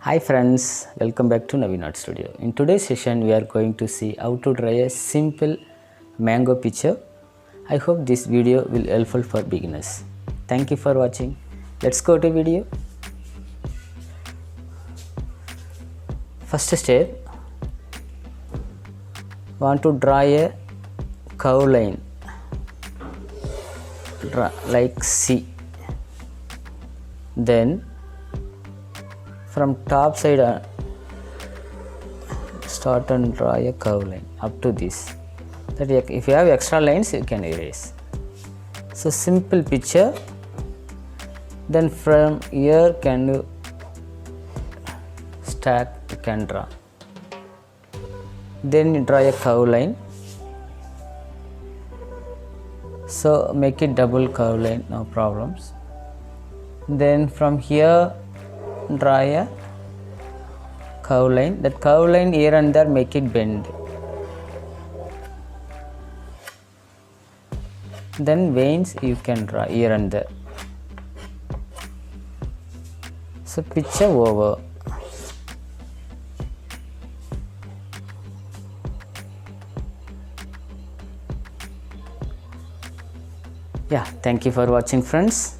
Hi friends, welcome back to Navin Art Studio. In today's session, we are going to see how to draw a simple mango picture. I hope this video will helpful for beginners. Thank you for watching. Let's go to video. First step, want to draw a curve line. Draw like C. Then from top side start and draw a curve line up to this. That if you have extra lines you can erase. So simple picture. Then from here can you stack, you can draw. Then you draw a curve line. So make it double curve line, no problems. Then from here draw a curve line. That curve line here and there make it bend. Then veins you can draw here and there. So picture over. Yeah, thank you for watching friends.